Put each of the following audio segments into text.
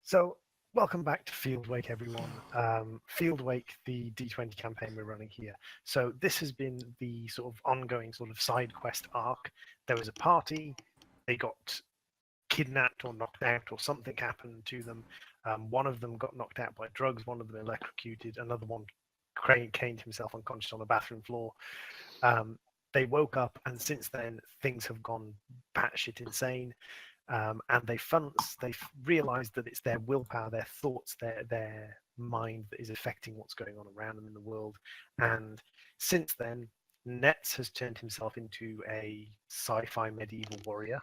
So, welcome back to Fieldwake, everyone. Fieldwake, the D20 campaign we're running here. So, this has been the sort of ongoing sort of side quest arc. There was a party, they got kidnapped or knocked out, or something happened to them. One of them got knocked out by drugs, one of them electrocuted, another one caned himself unconscious on the bathroom floor. They woke up, and since then, things have gone batshit insane. And they've realized that it's their willpower, their thoughts, their mind that is affecting what's going on around them in the world. And since then, Nets has turned himself into a sci-fi medieval warrior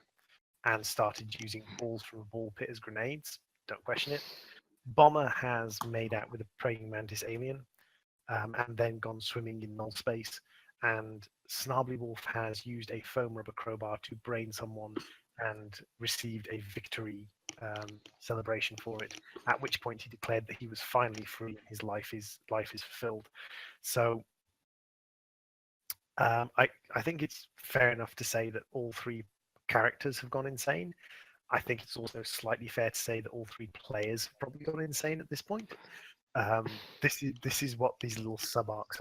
and started using balls from a ball pit as grenades. Don't question it. Bomber has made out with a praying mantis alien, and then gone swimming in null space. And Snarby Wolf has used a foam rubber crowbar to brain someone and received a victory celebration for it. At which point he declared that he was finally free and his life is fulfilled. So I think it's fair enough to say that all three characters have gone insane. I think it's also slightly fair to say that all three players have probably gone insane at this point. This is what these little sub arcs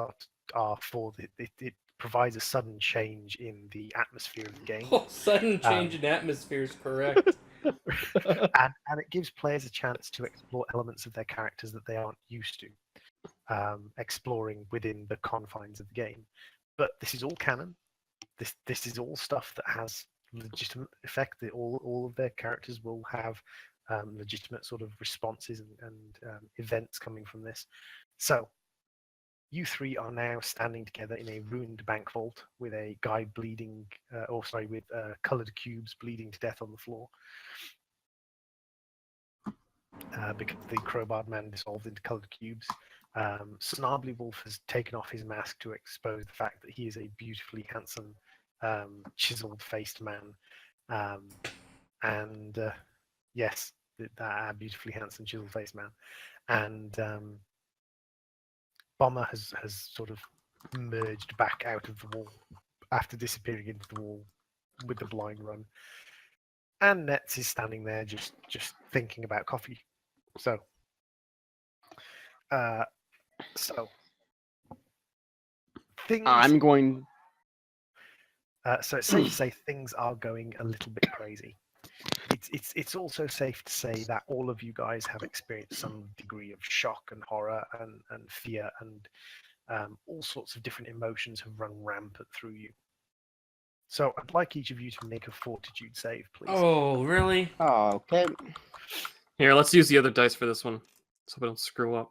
are for. It provides a sudden change in the atmosphere of the game. Oh, sudden change in atmosphere is correct. and it gives players a chance to explore elements of their characters that they aren't used to exploring within the confines of the game. But this is all canon. This is all stuff that has legitimate effect. That all of their characters will have legitimate sort of responses and events coming from this. So you three are now standing together in a ruined bank vault with a guy bleeding, with colored cubes bleeding to death on the floor. Because the crowbarred man dissolved into colored cubes. Snarby Wolf has taken off his mask to expose the fact that he is a beautifully handsome, chiseled-faced man. Yes, that beautifully handsome, chiseled-faced man. And Bomber has sort of merged back out of the wall after disappearing into the wall with the blind run. And Nets is standing there just thinking about coffee. So things. I'm going. So it's safe to say things are going a little bit crazy. It's also safe to say that all of you guys have experienced some degree of shock and horror and fear, and all sorts of different emotions have run rampant through you. So I'd like each of you to make a fortitude save, please. Oh, really? Oh, okay. Here, let's use the other dice for this one, so we don't screw up.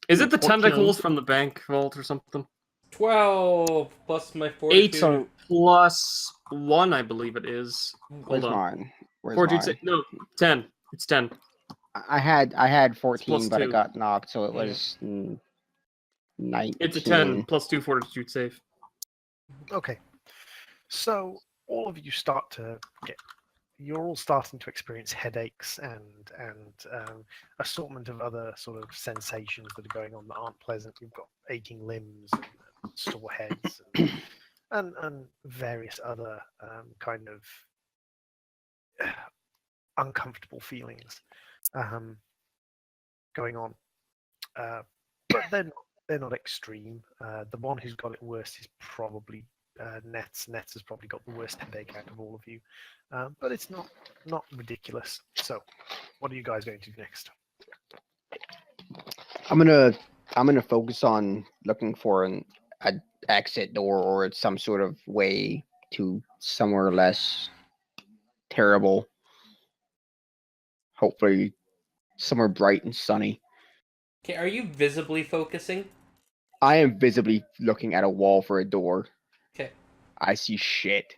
Is it the 14. tentacles from the bank vault or something? 12 plus my fortitude. 8 so plus 1, I believe it is. Where's Hold on. mine? Where's Fortitude mine? no, 10. It's 10. I had 14, plus but I 2. got knocked, so it was 19. It's a 10 plus 2 fortitude save. Okay. So all of you start to get. You're all starting to experience headaches and assortment of other sort of sensations that are going on that aren't pleasant. You've got aching limbs, and sore heads, and various other kind of uncomfortable feelings going on. But they're not extreme. The one who's got it worst is probably Nets. Nets has probably got the worst headache out of all of you. But it's not ridiculous. So, what are you guys going to do next? I'm gonna focus on looking for an exit door or some sort of way to somewhere less terrible. Hopefully, somewhere bright and sunny. Okay, are you visibly focusing? I am visibly looking at a wall for a door. Okay. I see shit.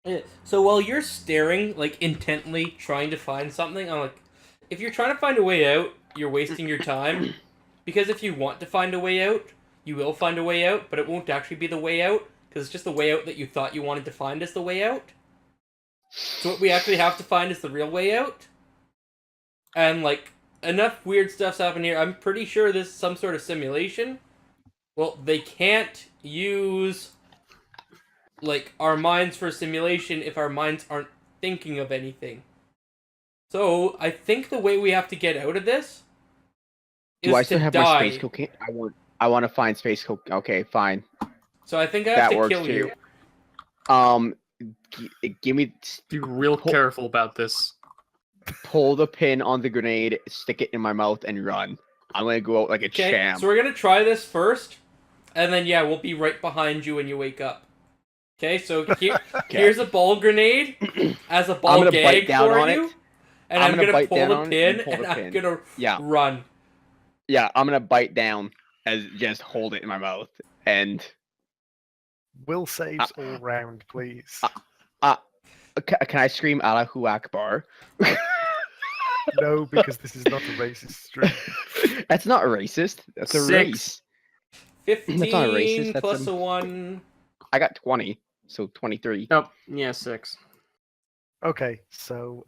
Yeah, so while you're staring, like, intently trying to find something, I'm like, if you're trying to find a way out, you're wasting your time. Because if you want to find a way out, you will find a way out, but it won't actually be the way out, because it's just the way out that you thought you wanted to find is the way out. So what we actually have to find is the real way out. And, like, enough weird stuff's happening here. I'm pretty sure this is some sort of simulation. Well, they can't use, like, our minds for simulation if our minds aren't thinking of anything. So I think the way we have to get out of this is Do I still to have die. my space cocaine? I want to find space cocaine. Okay, fine. So I think I have That to works kill too. you. Give me Be real careful about this. pull the pin on the grenade, stick it in my mouth, and run. I'm gonna go out like a Okay, champ. so we're gonna try this first, and then yeah, we'll be right behind you when you wake up. Okay, so here's a ball grenade as a ball gonna gag bite down for on you, it. and I'm I'm gonna gonna bite pull down the on it, pin, you pull and the I'm pin. gonna Yeah. run. Yeah, I'm gonna bite down as just hold it in my mouth and. Will saves all round, please. Can I scream Allahu Akbar? No, because this is not a racist stream. That's not racist. That's a 6. race. 15 That's not a racist. That's plus a 1. I got 20, so 23. Oh, yeah, 6. Okay, so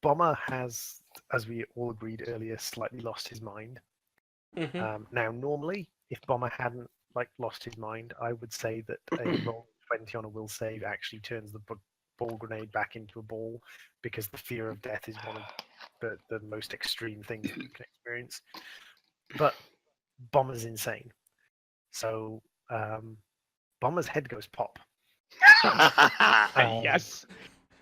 Bomber has, as we all agreed earlier, slightly lost his mind. Mm-hmm. Now, normally, if Bomber hadn't lost his mind, I would say that a roll 20 on a will save actually turns the ball grenade back into a ball, because the fear of death is one of the most extreme things that you can experience. But Bomber's insane, so Bomber's head goes pop. Yes.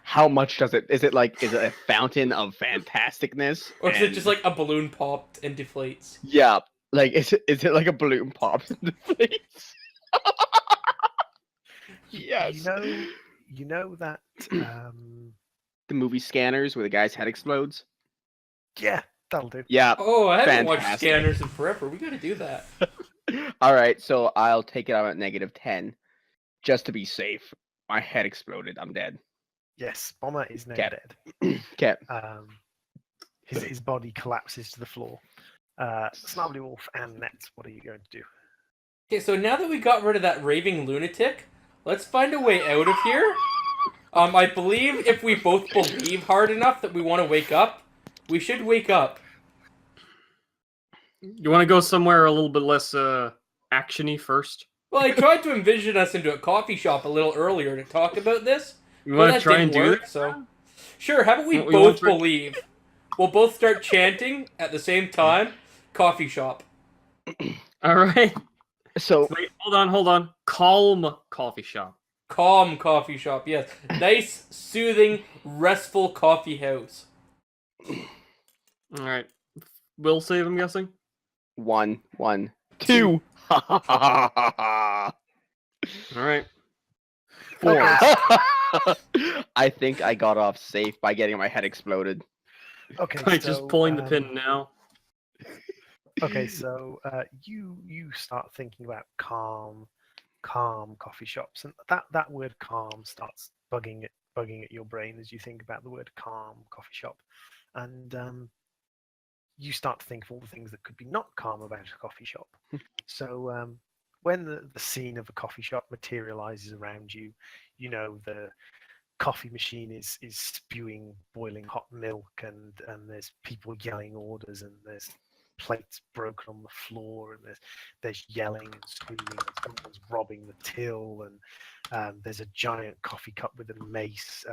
How much does it? Is it a fountain of fantasticness? Or is it just like a balloon popped and deflates? Yeah, is it like a balloon pops in the face? Yes. You know that. The movie Scanners, where the guy's head explodes. Yeah, that'll do. Yeah. Oh, I haven't watched Fantastic. Scanners in forever. We gotta do that. All right, so I'll take it out at -10, just to be safe. My head exploded. I'm dead. Yes, Bomber is now Okay. dead. Okay. His body collapses to the floor. Snarly Wolf and Nets, what are you going to do? Okay, so now that we got rid of that raving lunatic, let's find a way out of here. I believe if we both believe hard enough that we want to wake up, we should wake up. You want to go somewhere a little bit less action-y first? Well, I tried to envision us into a coffee shop a little earlier to talk about this. You Well, want to that try and didn't do work, that? so sure. How about we We both went for- believe? We'll both start chanting at the same time. Coffee shop. All right. So Wait, hold on. Calm coffee shop. Calm coffee shop. Yes, nice, soothing, restful coffee house. All right. Will save, I'm guessing. 1, 2. All right. 4. I think I got off safe by getting my head exploded. Okay, By so, just pulling the pin now. Okay, so you start thinking about calm coffee shops, and that word calm starts bugging at your brain as you think about the word calm coffee shop, and you start to think of all the things that could be not calm about a coffee shop. So when the scene of a coffee shop materializes around you, you know the coffee machine is spewing boiling hot milk, and there's people yelling orders, and there's plates broken on the floor, and there's yelling and screaming, and someone's robbing the till, and there's a giant coffee cup with a mace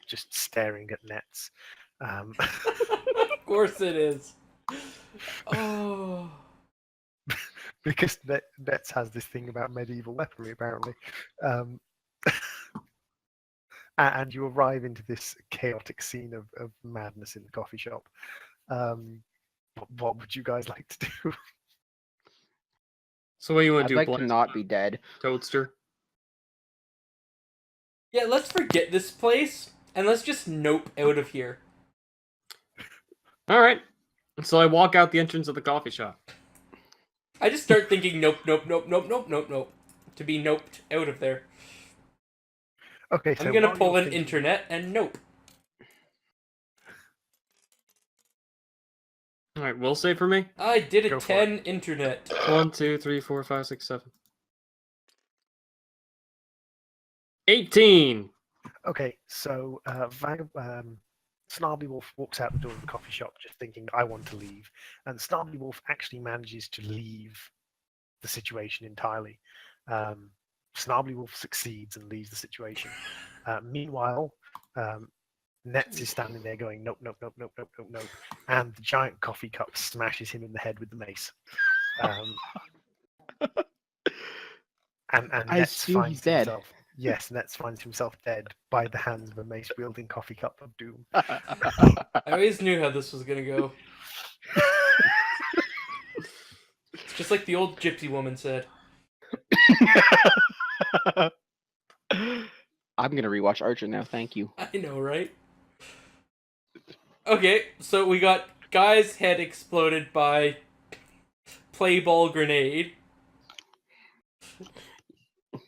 just staring at Nets. Of course it is. Oh. Because Nets has this thing about medieval weaponry, apparently. And you arrive into this chaotic scene of madness in the coffee shop. What would you guys like to do? So what do you want I'd to do? like to Blaze? not be dead. Toadster? Yeah, let's forget this place and let's just nope out of here. All right. So I walk out the entrance of the coffee shop. I just start thinking nope, nope, nope, nope, nope, nope, nope. To be noped out of there. Okay, so I'm gonna while pull you're an thinking- internet and nope. All right. Will save for me. I did a Go for 10 internet. 1, 2, 3, 4, 5, 6, 7. 18. Okay, so Snarly Wolf walks out the door of the coffee shop just thinking, I want to leave. And Snarly Wolf actually manages to leave the situation entirely. Snarly Wolf succeeds and leaves the situation. Meanwhile, Nets is standing there going, nope, nope, nope, nope, nope, nope, nope. And the giant coffee cup smashes him in the head with the mace. And I Nets assume he's finds dead. himself. Yes, Nets finds himself dead by the hands of a mace-wielding coffee cup of doom. I always knew how this was gonna go. It's just like the old gypsy woman said. I'm gonna rewatch Archer now. Thank you. I know, right? Okay, so we got guy's head exploded by play ball grenade.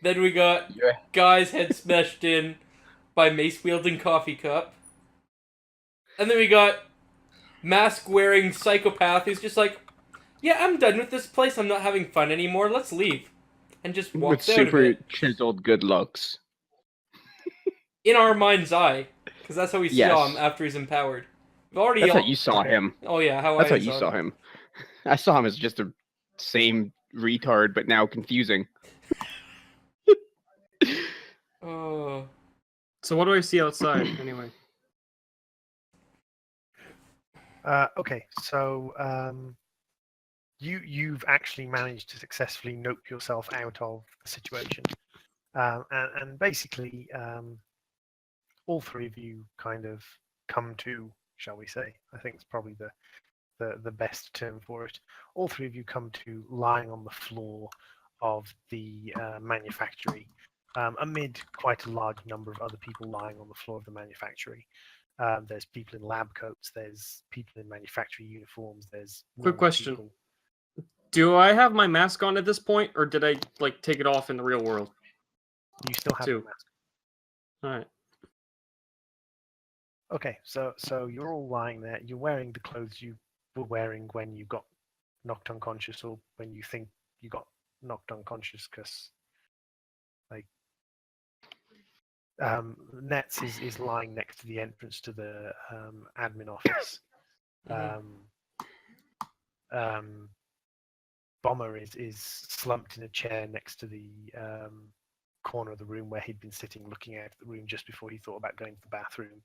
Then we got Yeah. guy's head smashed in by mace wielding coffee cup. And then we got mask wearing psychopath who's just like, yeah, I'm done with this place. I'm not having fun anymore. Let's leave. And just With walks out of super it. chiseled good looks. In our mind's eye. Because that's how we Yes. saw him after he's empowered. We've already That's how you saw him. Oh yeah, That's I how you saw him. I saw him as just a same retard, but now confusing. Oh. So what do I see outside anyway? Okay, so you've actually managed to successfully nope yourself out of the situation, and basically all three of you kind of come to, shall we say? I think it's probably the best term for it. All three of you come to lying on the floor of the manufactory, amid quite a large number of other people lying on the floor of the manufactory. There's people in lab coats. There's people in manufacturing uniforms. There's Quick normal question. people. Do I have my mask on at this point, or did I like take it off in the real world? You still have Two. the mask. All right. Okay, so you're all lying there. You're wearing the clothes you were wearing when you got knocked unconscious, or when you think you got knocked unconscious, because like Nets is lying next to the entrance to the admin office. Bomber is slumped in a chair next to the corner of the room where he'd been sitting looking out at the room just before he thought about going to the bathroom.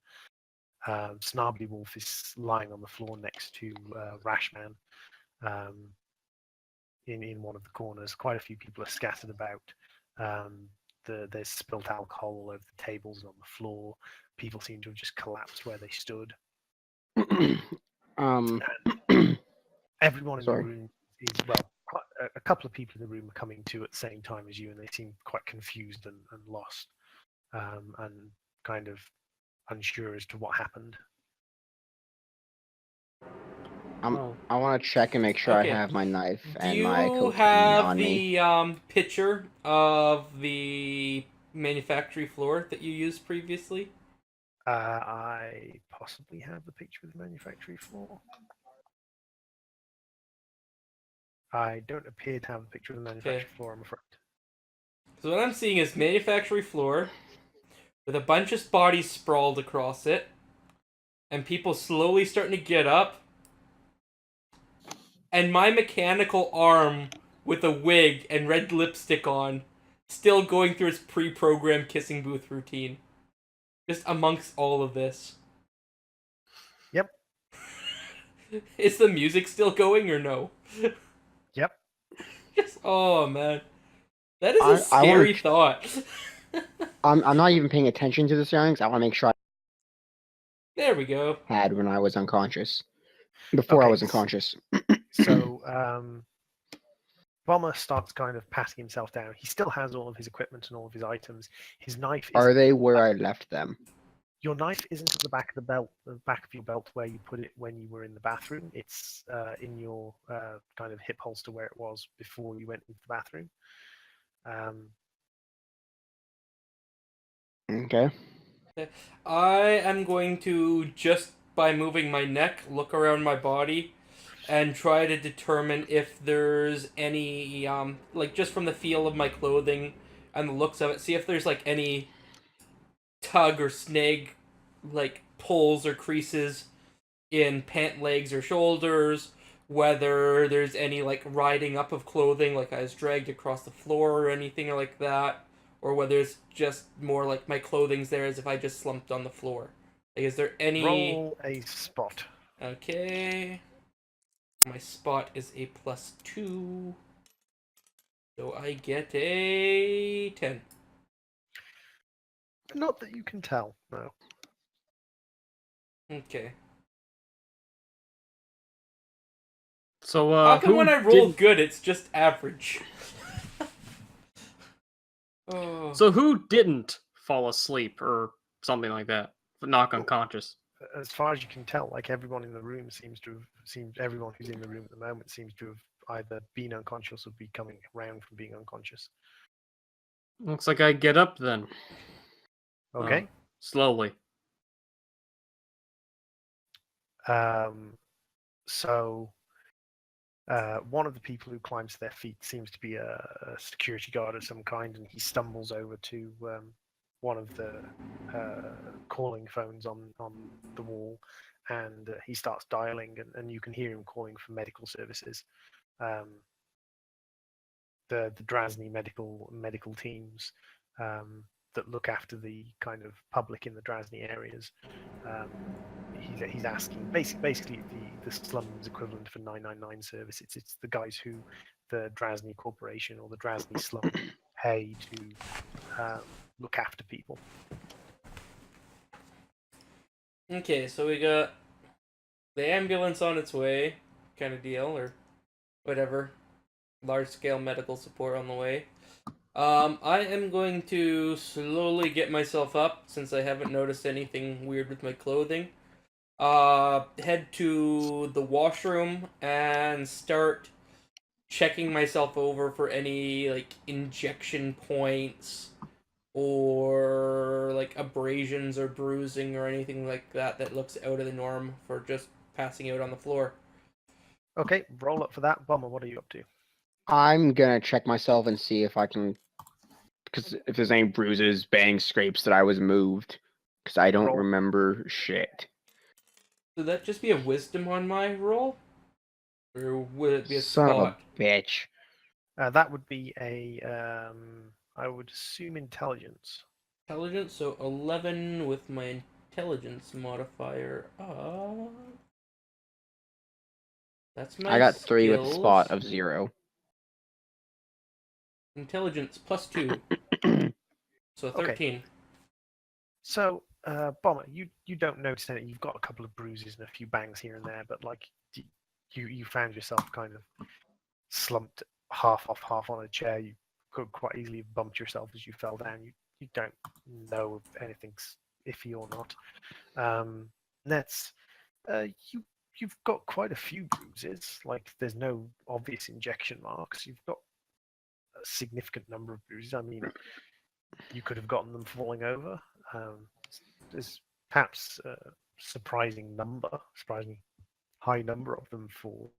Snarbly Wolf is lying on the floor next to Rashman in one of the corners. Quite a few people are scattered about. There's spilt alcohol all over the tables and on the floor. People seem to have just collapsed where they stood. Everyone in Sorry. the room is, well, a couple of people in the room are coming to at the same time as you, and they seem quite confused and lost, and kind of unsure as to what happened. I want to check and make sure Okay. I have my knife Do and my you cocaine have on me. the picture of the manufactory floor that you used previously? I possibly have the picture of the manufactory floor. I don't appear to have a picture of the manufacturing floor, I'm afraid. So what I'm seeing is manufactory floor with a bunch of bodies sprawled across it, and people slowly starting to get up, and my mechanical arm with a wig and red lipstick on, still going through its pre-programmed kissing booth routine. Just amongst all of this. Yep. Is the music still going or no? Yep. Just, oh man. That is a I wanna scary thought. I'm not even paying attention to the surroundings. I want to make sure There we go. I had when I was unconscious. Before I Okay, was unconscious. So Bomber starts kind of patting himself down. He still has all of his equipment and all of his items. His knife Are is. they where I left them? Your knife isn't at the back of the belt, the back of your belt where you put it when you were in the bathroom. It's in your kind of hip holster where it was before you went into the bathroom. Okay. I am going to, just by moving my neck, look around my body and try to determine if there's any, like, just from the feel of my clothing and the looks of it, see if there's, like, any tug or snag, like, pulls or creases in pant legs or shoulders, whether there's any, like, riding up of clothing, like I was dragged across the floor or anything like that, or whether it's just more like my clothing's there as if I just slumped on the floor. Like, is there any? Roll a spot. Okay. My spot is a +2. So I get a 10. Not that you can tell, no. Okay. So How come who when I roll didn't? good, it's just average? Oh. So who didn't fall asleep or something like that? Knock unconscious. As far as you can tell, like everyone in the room everyone who's in the room at the moment seems to have either been unconscious or be coming around from being unconscious. Looks like I get up then. Okay. Slowly. So one of the people who climbs to their feet seems to be a security guard of some kind, and he stumbles over to one of the calling phones on the wall, and he starts dialing, and you can hear him calling for medical services. The Drazni medical teams that look after the kind of public in the Drazni areas. He's asking basically the slums equivalent for 999 service. It's the guys who the Drazni Corporation or the Drazni slum pay to look after people. Okay, so we got the ambulance on its way, kind of deal, or whatever. Large-scale medical support on the way. I am going to slowly get myself up, since I haven't noticed anything weird with my clothing. Head to the washroom and start checking myself over for any, like, injection points or, like, abrasions or bruising or anything like that that looks out of the norm for just passing out on the floor. Okay, roll up for that. Bomber, what are you up to? I'm gonna check myself and see if I can, because if there's any bruises, bangs, scrapes that I was moved, because I don't Roll. remember shit. Would that just be a wisdom on my roll? Or would it be a Son spot? of a bitch. That would be a, I would assume intelligence. Intelligence, so 11 with my intelligence modifier. That's my I got 3 with a skills. spot of 0. Intelligence +2, so 13. Okay. So, Bomber, you don't notice anything. You've got a couple of bruises and a few bangs here and there, but like you found yourself kind of slumped half off, half on a chair. You could quite easily have bumped yourself as you fell down. You don't know if anything's iffy or not. Nets, you've got quite a few bruises. Like there's no obvious injection marks. You've got a significant number of bruises. I mean, you could have gotten them falling over. There's perhaps a surprisingly high number of them for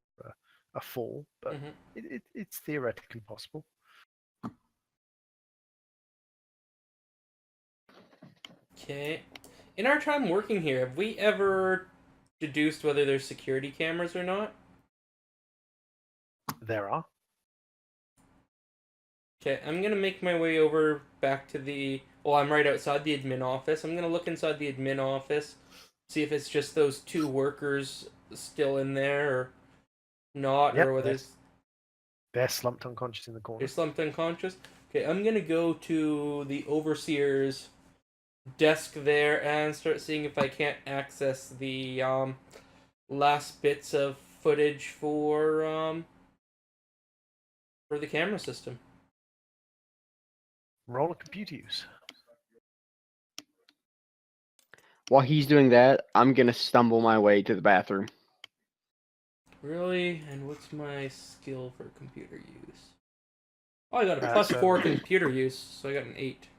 a fall, but it's theoretically possible. Okay. In our time working here, have we ever deduced whether there's security cameras or not? There are. Okay, I'm gonna make my way over back to the... Well, I'm right outside the admin office. I'm gonna look inside the admin office, see if it's just those 2 workers still in there or not, Yep, or whether they're slumped unconscious in the corner. they're slumped unconscious. Okay, I'm gonna go to the overseer's desk there and start seeing if I can't access the last bits of footage for the camera system. Roll a computer use. While he's doing that, I'm gonna stumble my way to the bathroom. Really? And what's my skill for computer use? Oh, I got a So- +4 computer use, so I got an 8.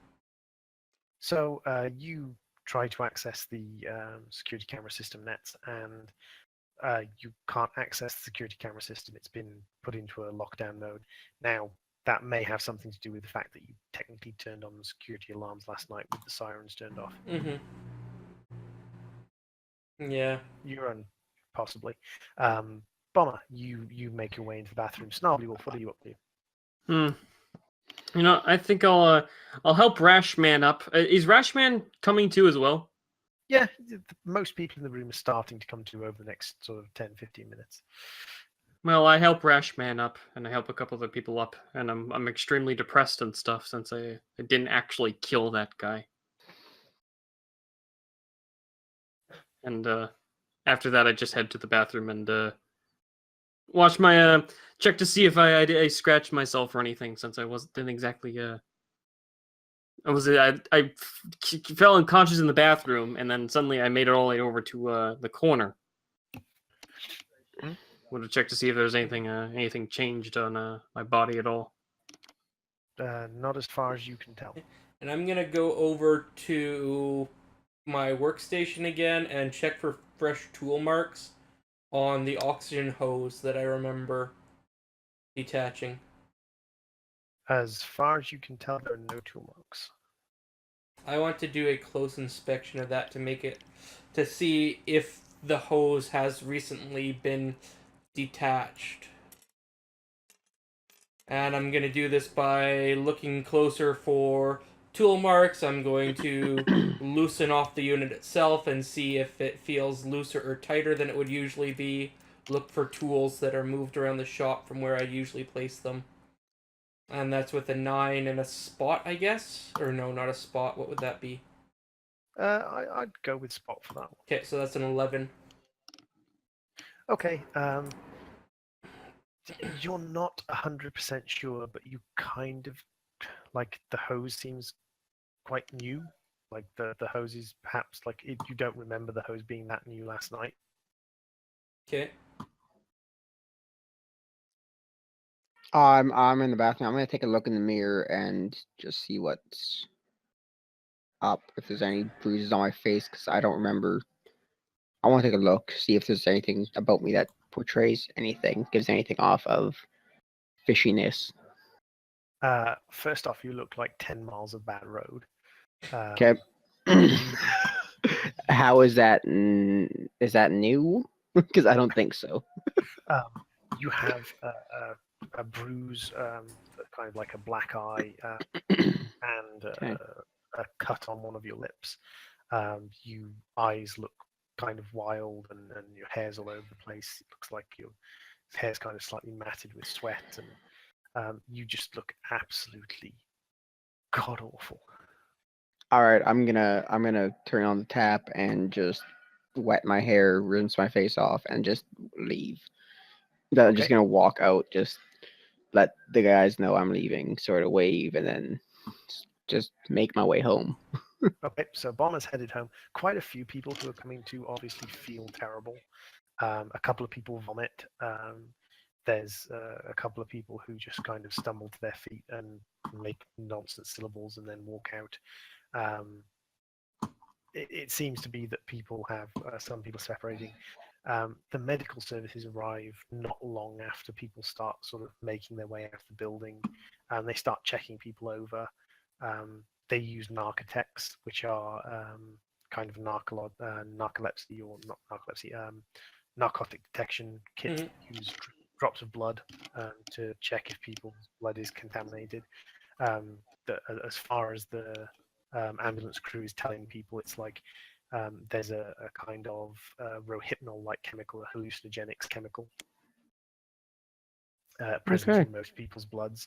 So you try to access the security camera system nets, and you can't access the security camera system. It's been put into a lockdown mode. Now, that may have something to do with the fact that you technically turned on the security alarms last night with the sirens turned off. Yeah. Possibly. Bomber, you make your way into the bathroom. Snarly Wolf, what are you up to? You know, I think I'll help Rashman up. Is Rashman coming too as well? Yeah, most people in the room are starting to come to over the next sort of 10, 15 minutes. Well, I help Rashman up, and I help a couple other people up, and I'm extremely depressed and stuff since I didn't actually kill that guy. And after that, I just head to the bathroom and watch my check to see if I scratched myself or anything, since I didn't exactly I fell unconscious in the bathroom, and then suddenly I made it all the way over to the corner. Hmm? Would have checked to see if there's anything changed on my body at all. Not as far as you can tell. And I'm gonna go over to my workstation again and check for fresh tool marks on the oxygen hose that I remember detaching. As far as you can tell, there are no tool marks. I want to do a close inspection of that to see if the hose has recently been detached. And I'm going to do this by looking closer for tool marks. I'm going to loosen off the unit itself and see if it feels looser or tighter than it would usually be. Look for tools that are moved around the shop from where I usually place them. And that's with a 9 and a spot, I guess? Or no, not a spot. What would that be? I'd go with spot for that one. Okay, so that's an 11. Okay. You're not 100% sure, but you kind of like the hose seems quite new. Like the hose is perhaps like you don't remember the hose being that new last night. Okay. I'm in the bathroom. I'm gonna take a look in the mirror and just see what's up. If there's any bruises on my face, because I don't remember. I want to take a look, see if there's anything about me that portrays anything, gives anything off of fishiness. First off, you look like 10 miles of bad road. Okay. How is that? Is that new? Because I don't think so. You have a bruise, kind of like a black eye, and Okay. a cut on one of your lips. Your eyes look kind of wild, and your hair's all over the place. It looks like your hair's kind of slightly matted with sweat, and you just look absolutely god awful. All right, I'm gonna turn on the tap and just wet my hair, rinse my face off, and just leave. I'm just Okay. gonna walk out, just let the guys know I'm leaving, sort of wave, and then just make my way home. Okay, so Bomber's headed home. Quite a few people who are coming to obviously feel terrible. A couple of people vomit. There's a couple of people who just kind of stumble to their feet and make nonsense syllables and then walk out. It seems to be that people have some people separating. The medical services arrive not long after people start sort of making their way out of the building, and they start checking people over. They use narcotecs, which are kind of narcolepsy or not narcolepsy, narcotic detection kits. Mhm. Use drops of blood to check if people's blood is contaminated. As far as the ambulance crew is telling people, it's like there's a kind of rohypnol-like chemical, a hallucinogenics chemical present Okay. in most people's bloods.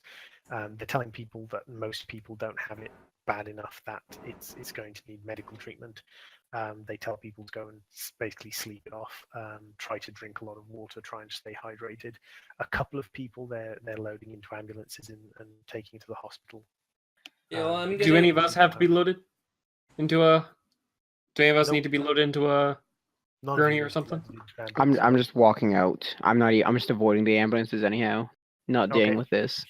They're telling people that most people don't have it bad enough that it's going to need medical treatment. They tell people to go and basically sleep it off, try to drink a lot of water, try and stay hydrated. A couple of people they're loading into ambulances and taking to the hospital. Yeah, well, I'm Do gonna. any of us have to be loaded into a? Do any of us Nope. need to be loaded into a None of gurney you or need to something? load into ambulances. I'm just walking out. I'm just avoiding the ambulances anyhow. Not dealing Okay. with this.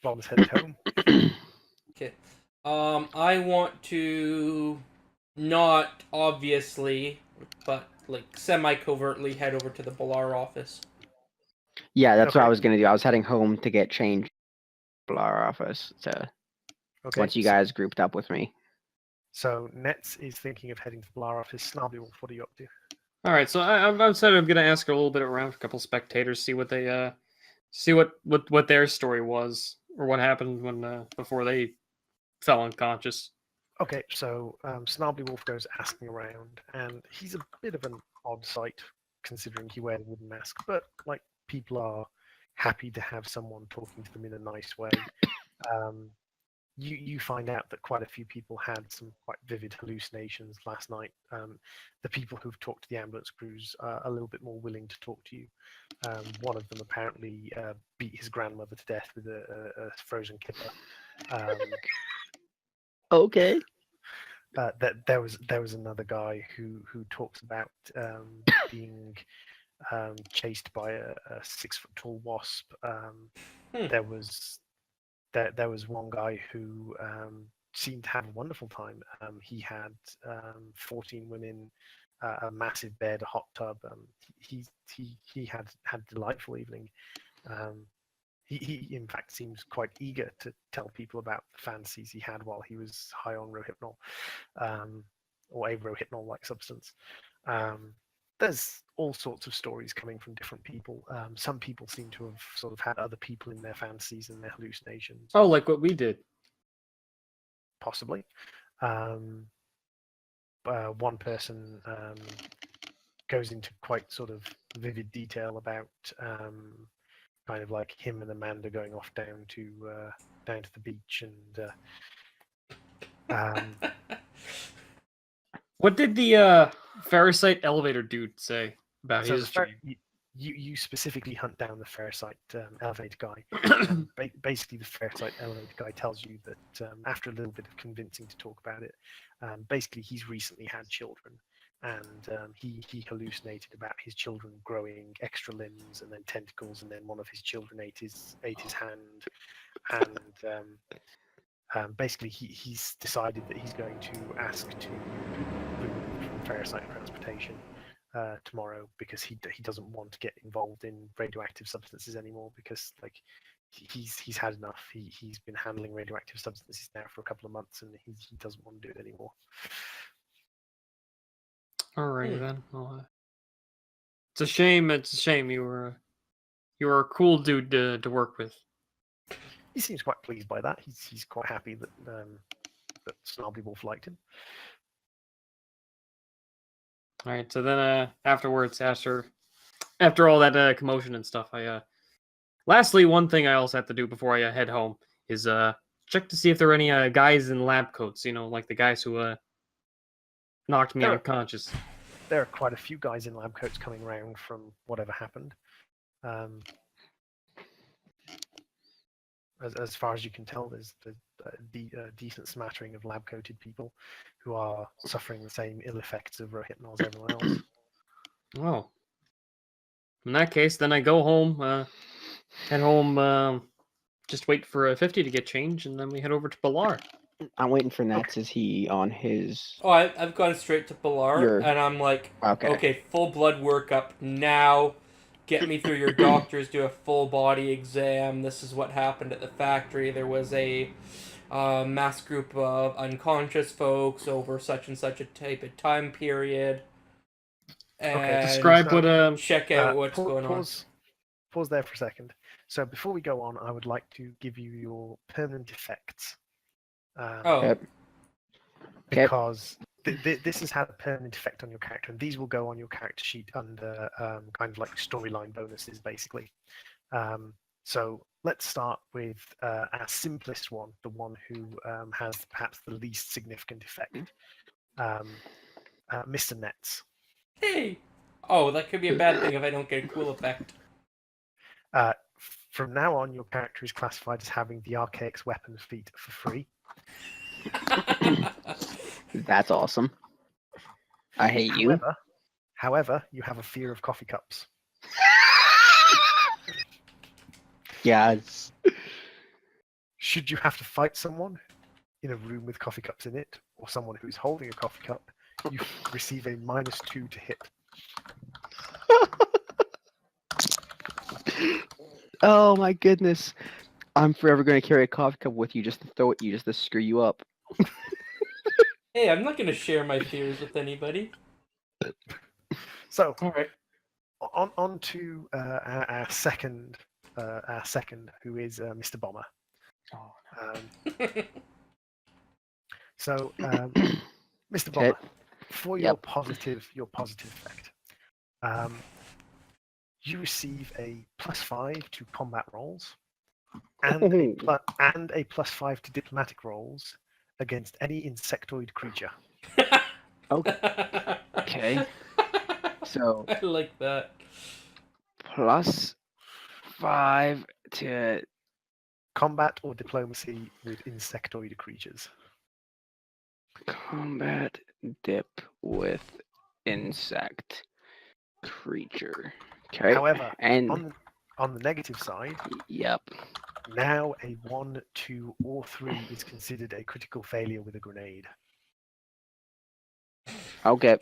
Bomb's headed home. Okay. I want to not obviously, but like semi-covertly head over to the Balar office. Yeah, that's what I Okay. was gonna do. I was heading home to get changed to our office. Okay. Once you guys grouped up with me. So Nets is thinking of heading to the Blar office. Snarby, what are you up to? All right, so I've said I'm gonna ask a little bit around a couple spectators, see what they see what their story was, what happened when before they fell unconscious. Okay, so Snarby Wolf goes asking around, and he's a bit of an odd sight considering he wears a wooden mask, but like people are happy to have someone talking to them in a nice way. You find out that quite a few people had some quite vivid hallucinations last night. The people who've talked to the ambulance crews are a little bit more willing to talk to you. One of them apparently beat his grandmother to death with a frozen kipper. Okay. That there was another guy who talks about being chased by a 6 foot tall wasp. There was one guy who seemed to have a wonderful time. He had 14 women, a massive bed, a hot tub. He had a delightful evening. He in fact seems quite eager to tell people about the fantasies he had while he was high on Rohypnol, or a Rohypnol-like substance. There's all sorts of stories coming from different people. Some people seem to have sort of had other people in their fantasies and their hallucinations. Oh, like what we did. Possibly. One person goes into quite sort of vivid detail about kind of like him and Amanda going off down to the beach, and What did the Pharisite elevator dude say about so his dream? you specifically hunt down the Pharisite elevator guy. Basically, the Pharisite elevator guy tells you that after a little bit of convincing to talk about it, basically he's recently had children, and he hallucinated about his children growing extra limbs and then tentacles, and then one of his children ate his hand, and basically he's decided that he's going to ask to be removed from Pharisite transportation tomorrow, because he doesn't want to get involved in radioactive substances anymore, because like he's had enough. He's been handling radioactive substances now for a couple of months, and he doesn't want to do it anymore. Alright then. Well, it's a shame. It's a shame. You were a cool dude to work with. He seems quite pleased by that. He's quite happy that Snobby Wolf liked him. All right. So then, afterwards, after all that commotion and stuff, lastly, one thing I also have to do before I head home is check to see if there are any guys in lab coats. You know, like the guys who knocked me unconscious. There are quite a few guys in lab coats coming around from whatever happened. As far as you can tell, there's a decent smattering of lab-coated people who are suffering the same ill effects of Rohypnol as everyone else. Oh. In that case, then I go home, head home, just wait for 50 to get changed, and then we head over to Balar. I'm waiting for Nats. Is he on his... Oh, I've gone straight to Balar, and I'm like, okay, full blood workup now. Get me through your doctors, do a full body exam. This is what happened at the factory. There was a mass group of unconscious folks over such and such a type of time period. And Okay, describe what check out what's going on. Pause there for a second. So before we go on, I would like to give you your permanent effects. Because this has had a permanent effect on your character, and these will go on your character sheet under kind of like storyline bonuses, basically. So let's start with our simplest one, the one who has perhaps the least significant effect. Mr. Nets. Hey! Oh, that could be a bad thing if I don't get a cool effect. From now on, your character is classified as having the Archaic's weapon feat for free. That's awesome. I hate you. However, you have a fear of coffee cups. Yes. Should you have to fight someone in a room with coffee cups in it, or someone who's holding a coffee cup, you receive a -2 to hit. Oh my goodness. I'm forever going to carry a coffee cup with you just to throw at you, just to screw you up. Hey, I'm not going to share my fears with anybody. So, all right, on to our second, who is Mr. Bomber. Oh, Um, so, Mr. Okay. Bomber, for your Yep. positive effect, you receive a +5 to combat rolls and and a +5 to diplomatic rolls against any insectoid creature. Okay. So I like that. +5 to Combat or diplomacy with insectoid creatures. combat dip with insect creature. Okay. However, And on the negative side, yep. now a 1, 2, or 3 is considered a critical failure with a grenade. Okay.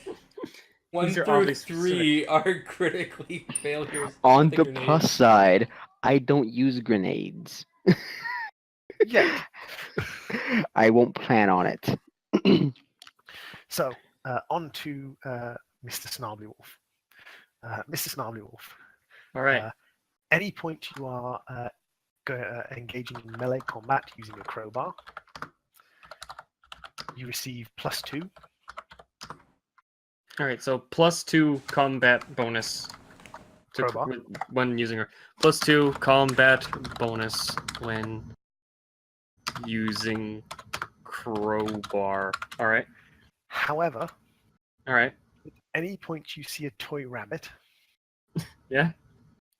1 These are through oddly 3 are critically failures. On with a the grenade. plus side, I don't use grenades. Yet. I won't plan on it. So, on to Mr. Snarly Wolf. Mr. Snarly Wolf, all right. any point you are engaging in melee combat using a crowbar, you receive +2. All right. So +2 combat bonus to, Crowbar. when using her. +2 combat bonus when using crowbar. All right. However, All right. any point you see a toy rabbit, Yeah.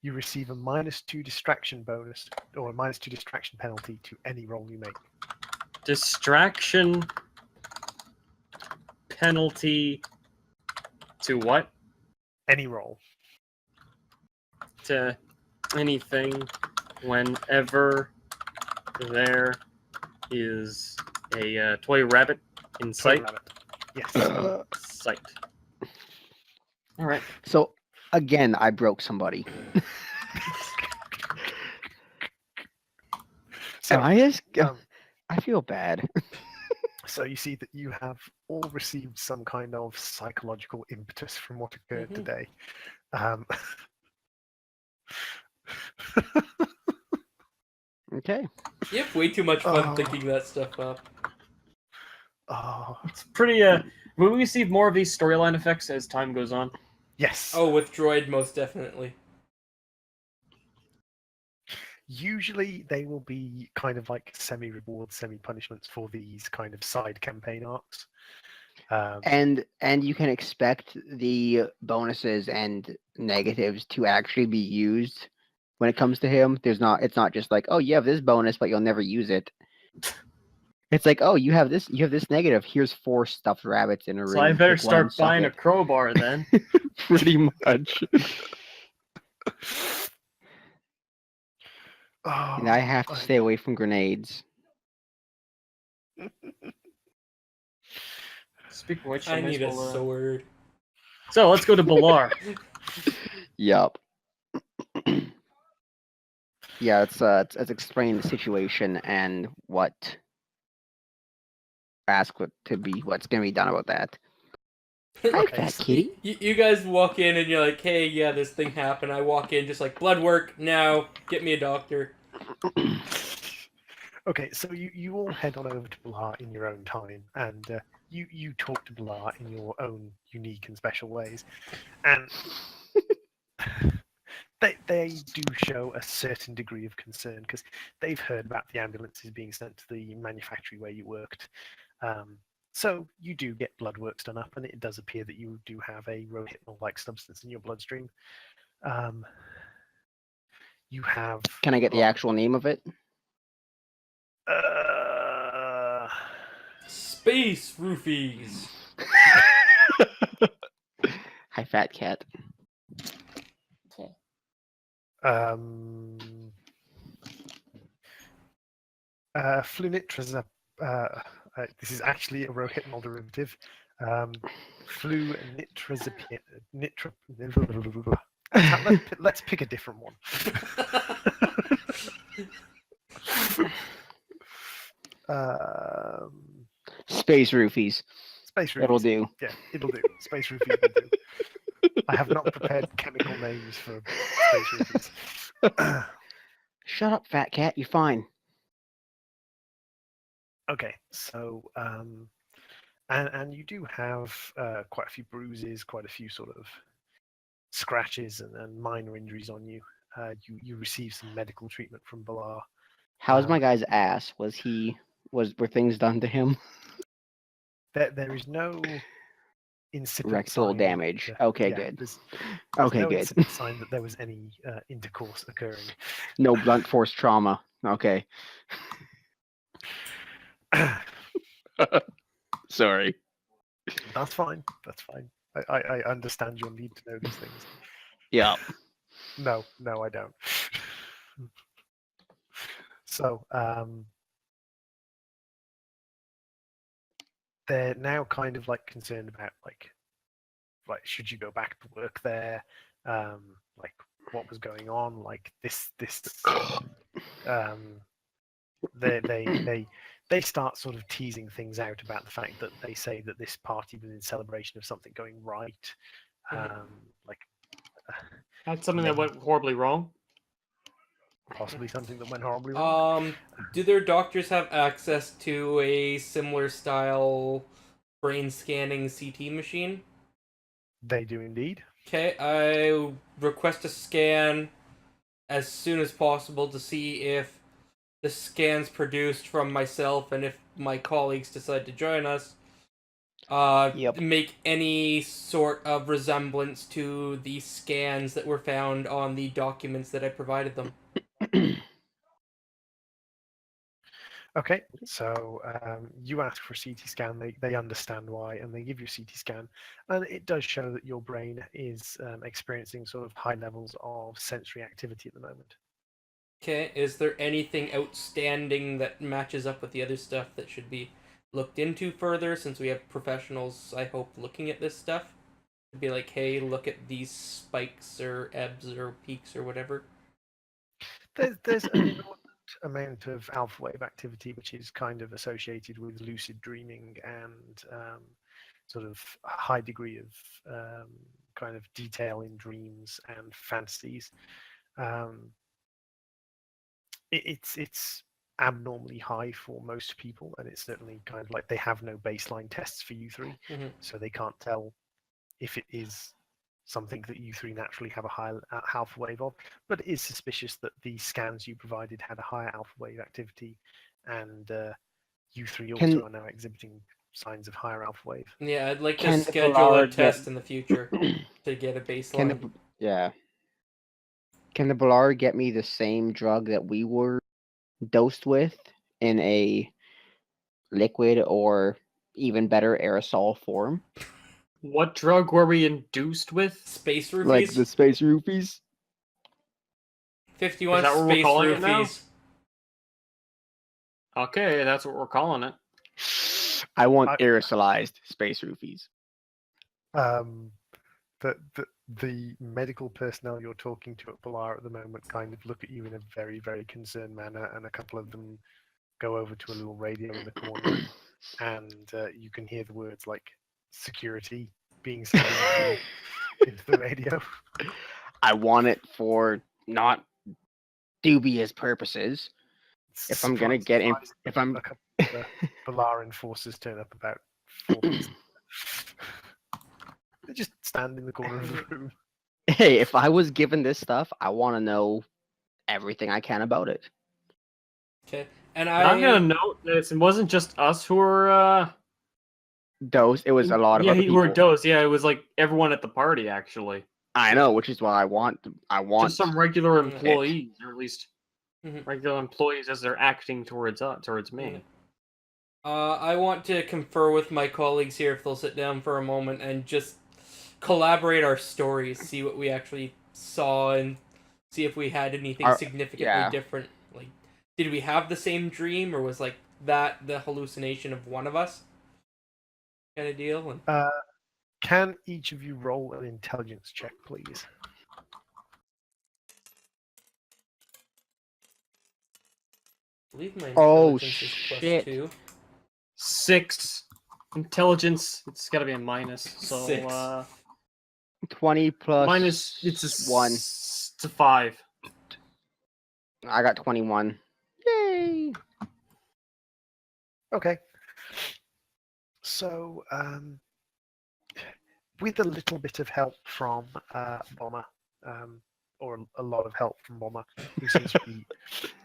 you receive a -2 distraction bonus or a -2 distraction penalty to any roll you make. Distraction penalty to what? Any roll. To anything whenever there is a toy rabbit in Toy sight. rabbit. Yes. Sight. All right. So again, I broke somebody. So, Am I just? um, I feel bad. so you see that you have all received some kind of psychological impetus from what occurred Mhm. today. Okay. You have way too much fun Oh. thinking that stuff up. Oh, It's pretty. Will we receive more of these storyline effects as time goes on? yes. Oh, with Droid, most definitely. Usually they will be kind of like semi-rewards, semi-punishments for these kind of side campaign arcs. And you can expect the bonuses and negatives to actually be used when it comes to him. It's not just like, oh, you have this bonus, but you'll never use it. It's like, oh, you have this negative. Here's 4 stuffed rabbits in a room. So I better Pick one, start suck buying a it. crowbar then. Pretty much. And I have to stay away from grenades. Speaking of which, I might as need a well, sword. So let's go to Balar. Yup. Yeah, let's explain the situation and what's going to be done about that. Hi, Okay, fat so- kitty. You guys walk in and you're like, hey, yeah, this thing happened. I walk in just like, blood work, now, get me a doctor. Okay, so you all head on over to Blar in your own time, and you talk to Blar in your own unique and special ways, and they do show a certain degree of concern because they've heard about the ambulances being sent to the manufactory where you worked. So you do get blood works done up, and it does appear that you do have a rohypnol-like substance in your bloodstream. You have. Can I get the actual name of it? Space roofies. Hi, fat cat. Flunitrazepam. This is actually a rohypnol derivative. Flunitrazepam. Let's pick a different one. Space roofies. Space roofies. It'll do. Yeah, it'll do. Space roofies will do. I have not prepared chemical names for space roofies. Shut up, fat cat. You're fine. Okay, so and you do have quite a few bruises, quite a few sort of scratches and minor injuries on you. You receive some medical treatment from Balar. How's my guy's ass? Were things done to him? There is no incipient Rectal sign damage. that- Okay, yeah, good. There's Okay, no good. incipient sign that there was any intercourse occurring. No blunt force trauma. Okay. Sorry. That's fine. That's fine. I understand your need to know these things. Yeah. No, I don't. So, they're now kind of like concerned about like should you go back to work there? Like what was going on? Like this um they start sort of teasing things out about the fact that they say that this party was in celebration of something going right. Like That's something that went horribly wrong. possibly something that went horribly wrong. Do their doctors have access to a similar style brain scanning CT machine? They do indeed. Okay, I request a scan as soon as possible to see if the scans produced from myself and if my colleagues decide to join us Yep. make any sort of resemblance to the scans that were found on the documents that I provided them. Okay, so you ask for a CT scan. They understand why, and they give you a CT scan, and it does show that your brain is experiencing sort of high levels of sensory activity at the moment. Okay, is there anything outstanding that matches up with the other stuff that should be looked into further, since we have professionals, I hope, looking at this stuff? To be like, hey, look at these spikes or ebbs or peaks or whatever. There's an inordinate amount of alpha wave activity, which is kind of associated with lucid dreaming and sort of a high degree of kind of detail in dreams and fantasies. It's abnormally high for most people, and it's certainly kind of like they have no baseline tests for U3, so they can't tell if it is something that U3 naturally have a high alpha wave of, but it is suspicious that the scans you provided had a higher alpha wave activity, and U3 also are now exhibiting signs of higher alpha wave. Yeah, I'd like to Can the schedule a Ballard test get- in the future to get a baseline. Can the Ballard get me the same drug that we were dosed with in a liquid or even better aerosol form? What drug were we induced with? Space roofies? Like the space roofies? 51 Is that what we're space calling it now? roofies. Okay, that's what we're calling it. I want I- aerosolized space roofies. The medical personnel you're talking to at Polar at the moment kind of look at you in a very, very concerned manner, and a couple of them go over to a little radio in the corner, and you can hear the words like "security" being said into the radio. I want it for not dubious purposes. If I'm gonna get in, if I'm a couple of Polar enforcers turn up about 4 minutes. They just stand in the corner of the room. hey, if I was given this stuff, I want to know everything I can about it. Okay, and I'm gonna note that it wasn't just us who were Dose. It was a lot of yeah, other who were people. dosed. Yeah, it was like everyone at the party actually. I know, which is why I want. Just some regular employees, it. or at least Mhm. regular employees as they're acting towards me. I want to confer with my colleagues here if they'll sit down for a moment and just collaborate our stories, see what we actually saw, and see if we had anything significantly different. Like, did we have the same dream, or was like that the hallucination of one of us? Kind of deal. And Can each of you roll an intelligence check, please? I believe my Oh, intelligence is shit. +2. 6 intelligence. It's got to be a minus. So 6. 20 plus minus. It's a 1. It's a 5. I got 21. Yay! Okay. So, with a little bit of help from Bomber, or a lot of help from Bomber, who seems to be,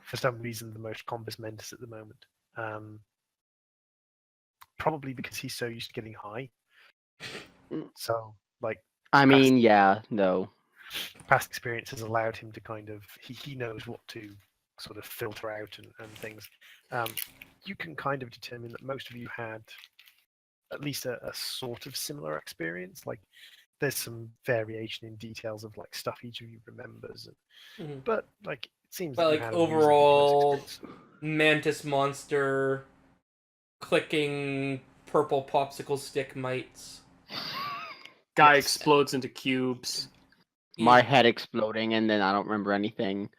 for some reason, the most compass mentis at the moment. Probably because he's so used to getting high. So, like, I mean, yeah, no. past experience has allowed him to kind of he knows what to sort of filter out and things. You can kind of determine that most of you had at least a sort of similar experience. Like, there's some variation in details of like stuff each of you remembers, but like it seems But that you like had a reasonably close overall, experience. mantis monster clicking purple popsicle stick mites. Guy Yes. explodes into cubes. My head exploding, and then I don't remember anything.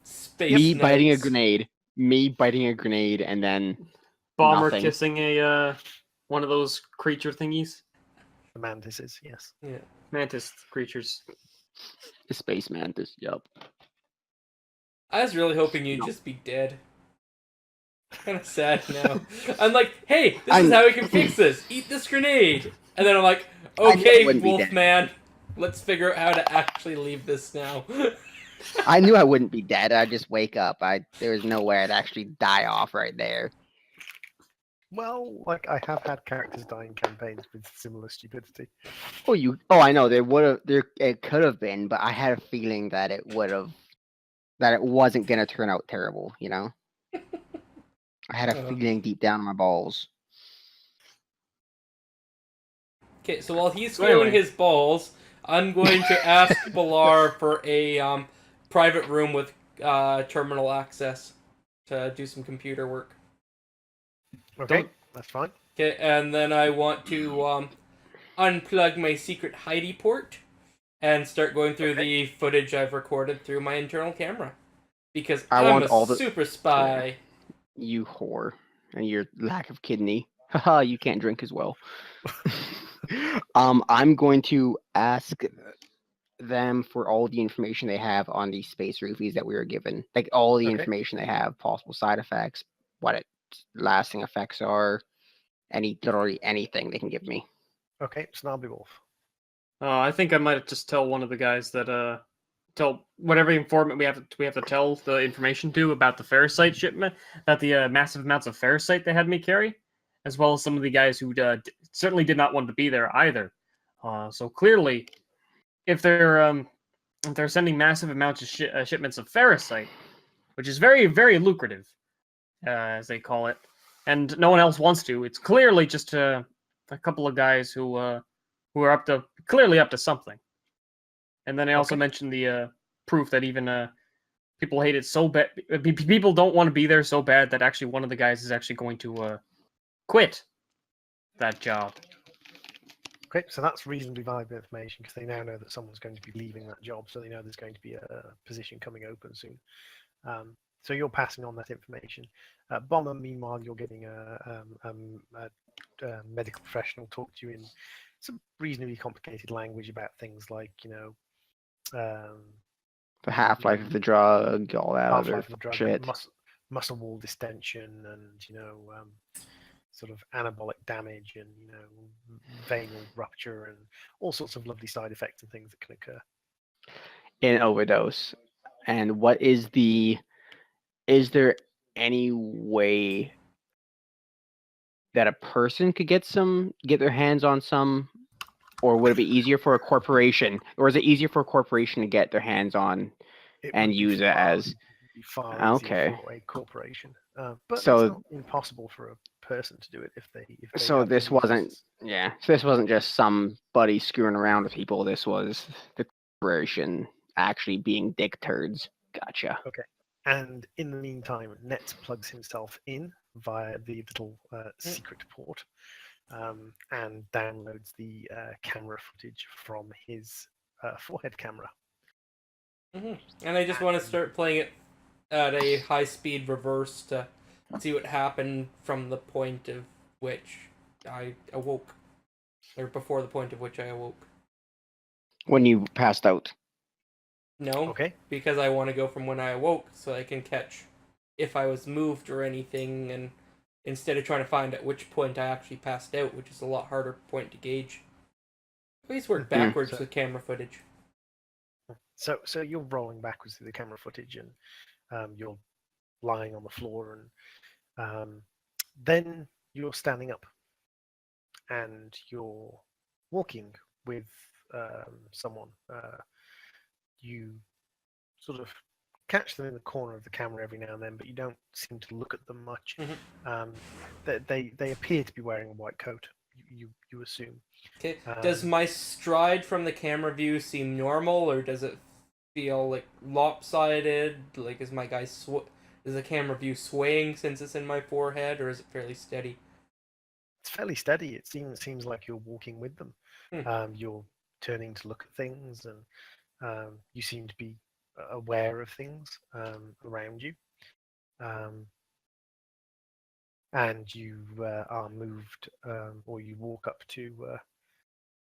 Space Me biting a Knights. grenade. Me biting a grenade, and then Bomber nothing. kissing a one of those creature thingies. The mantises, yes. Yeah. Mantis creatures. The space mantis. Yup. I was really hoping you'd No. just be dead. Kind of sad now. I'm like, hey, this I'm- is how we can fix this. Eat this grenade. And then I'm like, knew I okay, wouldn't be dead. Wolfman, let's figure out how to actually leave this now. I knew I wouldn't be dead. I'd just wake up. There was no way I'd actually die off right there. Well, like I have had characters die in campaigns with similar stupidity. Oh, I know it could have been, but I had a feeling that it wasn't gonna turn out terrible. You know, I had a feeling deep down in my balls. Okay, so while he's So feeling anyway. his balls, I'm going to ask Balar for a private room with terminal access to do some computer work. Okay, that's fine. Okay, and then I want to unplug my secret Heidi port and start going through the footage I've recorded through my internal camera. Because I I'm want a all the- super spy. You whore, and your lack of kidney. Haha, you can't drink as well. I'm going to ask them for all the information they have on these space roofies that we were given. Like all the Okay. information they have, possible side effects, what its lasting effects are, literally anything they can give me. Okay, Snarby Wolf. I think I might just tell one of the guys that tell whatever informant we have to tell the information to about the ferricite shipment, about the massive amounts of ferricite they had me carry, as well as some of the guys who certainly did not want to be there either. So clearly, if they're sending massive amounts of shipments of ferricite, which is very very lucrative, as they call it, and no one else wants to, it's clearly just a couple of guys who are clearly up to something. And then I also Okay. mentioned the proof that even people hate it so bad. People don't want to be there so bad that actually one of the guys is actually going to quit that job. Okay, so that's reasonably valuable information because they now know that someone's going to be leaving that job, so they know there's going to be a position coming open soon. So you're passing on that information. Bomber, meanwhile, you're getting a medical professional talk to you in some reasonably complicated language about things like, The half-life of the drug, all that other half-life of the drug, shit. muscle wall distension, and sort of anabolic damage, and venal rupture, and all sorts of lovely side effects and things that can occur. In overdose. And is there any way that a person could get their hands on some, or would it be easier for a corporation, or is it easier for a corporation to get their hands on It and would be use it as far okay. easier for a corporation, but So- it's not impossible for a person to do it if they So have the this wasn't resources. so this wasn't just somebody screwing around with people. This was the corporation actually being dick turds. Gotcha. And in the meantime, Net plugs himself in via the little secret port, and downloads the camera footage from his forehead camera. And I just want to start playing it at a high-speed reverse to see what happened from the point of which I awoke. Or before the point of which I awoke. When you passed out. No, Okay. because I want to go from when I awoke so I can catch if I was moved or anything and instead of trying to find at which point I actually passed out, which is a lot harder point to gauge. Please work backwards So- with camera footage. So you're rolling backwards through the camera footage, and you're lying on the floor, and then you're standing up, and you're walking with someone. You sort of catch them in the corner of the camera every now and then, but you don't seem to look at them much. They appear to be wearing a white coat. You assume. Okay. Does my stride from the camera view seem normal, or does it feel like lopsided? Like, is my guy is the camera view swaying since it's in my forehead, or is it fairly steady? It's fairly steady. It seems like you're walking with them. Hmm. You're turning to look at things, and you seem to be aware of things around you. And you are moved, or you walk up to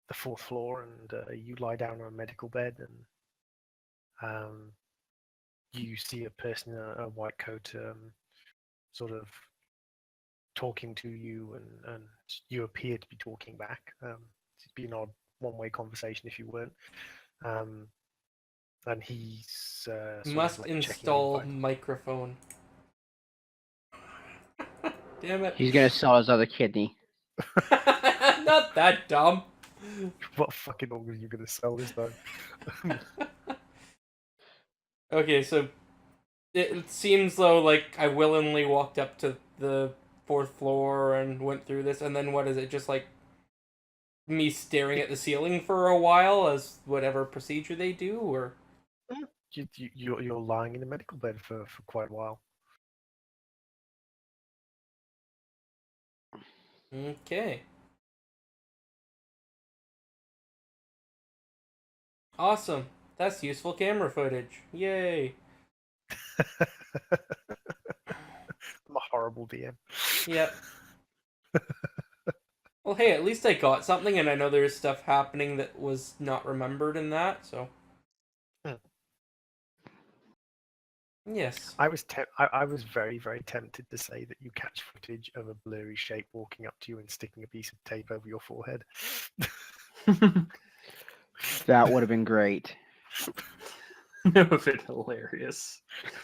the fourth floor, and you lie down on a medical bed, and you see a person in a white coat sort of talking to you, and you appear to be talking back. It'd be an odd one-way conversation if you weren't. And he's sort Must of like install checking microphone. Damn it. He's gonna sell his other kidney. Not that dumb. what fucking organ are you going to sell this time? Okay, so it seems though like I willingly walked up to the fourth floor and went through this, and then what is it? Just like me staring at the ceiling for a while as whatever procedure they do, or You're lying in a medical bed for quite a while. okay. Awesome. That's useful camera footage. Yay. I'm a horrible DM. Yep. Well, hey, at least I got something, and I know there's stuff happening that was not remembered in that, so. Yes. I was very, very tempted to say that you catch footage of a blurry shape walking up to you and sticking a piece of tape over your forehead. That would have been great. That would have been hilarious.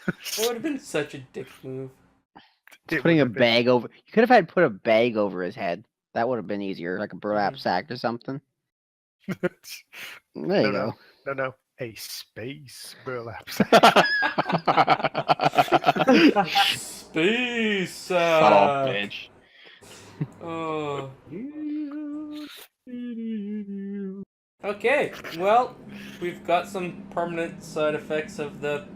That would have been such a dick move. It Putting would a have been- bag over. You could have had put a bag over his head. That would have been easier, like a burlap Mhm. sack or something. There you No, go. no, a space burlap. Space. Shut up, bitch. Oh. Okay. Well, we've got some permanent side effects of the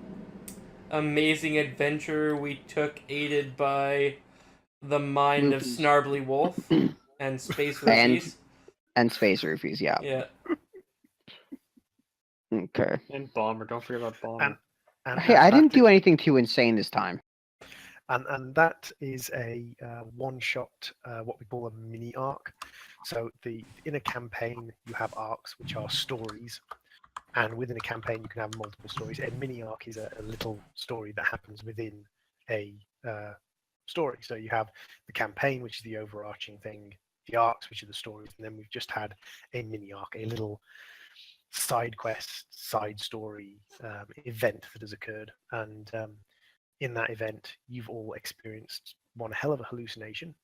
amazing adventure we took, aided by the mind of Roofies. Snarbly Wolf and Space And- Roofies. And space roofies, yeah. Yeah. Okay. And Bomber, don't forget about Bomber. And Hey, I didn't do anything too insane this time. And that is a one-shot, what we call a mini arc. So in a campaign, you have arcs, which are stories, and within a campaign, you can have multiple stories. A mini arc is a little story that happens within a story. So you have the campaign, which is the overarching thing, the arcs, which are the stories, and then we've just had a mini arc, a little side quest, side story event that has occurred, and in that event, you've all experienced one hell of a hallucination.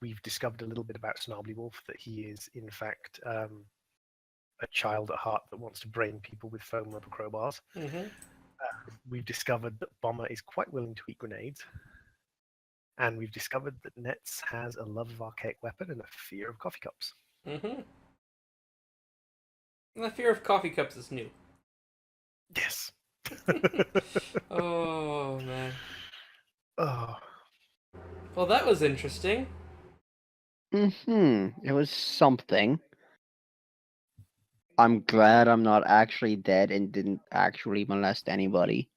We've discovered a little bit about Snarbly Wolf, that he is, in fact, a child at heart that wants to brain people with foam rubber crowbars. Mm-hmm. We've discovered that Bomber is quite willing to eat grenades. And we've discovered that Nets has a love of archaic weapon and a fear of coffee cups. Mm-hmm. And the fear of coffee cups is new. Yes. Oh, man. Oh. Well, that was interesting. It was something. I'm glad I'm not actually dead and didn't actually molest anybody.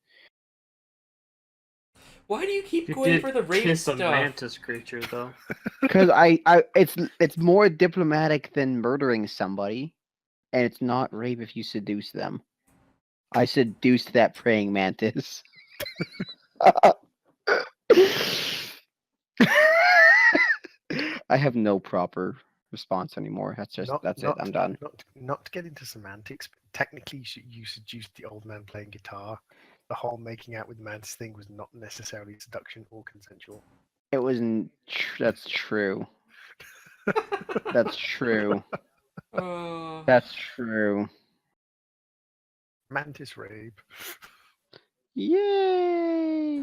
Why do you keep You going did for the rape kiss stuff? a mantis creature, though. Because it's more diplomatic than murdering somebody, and it's not rape if you seduce them. I seduced that praying mantis. I have no proper response anymore. That's it. I'm done. Not to get into semantics, but technically you seduced the old man playing guitar. The whole making out with Mantis thing was not necessarily seduction or consensual. It wasn't. That's true. That's true. That's true. Mantis rape. Yay!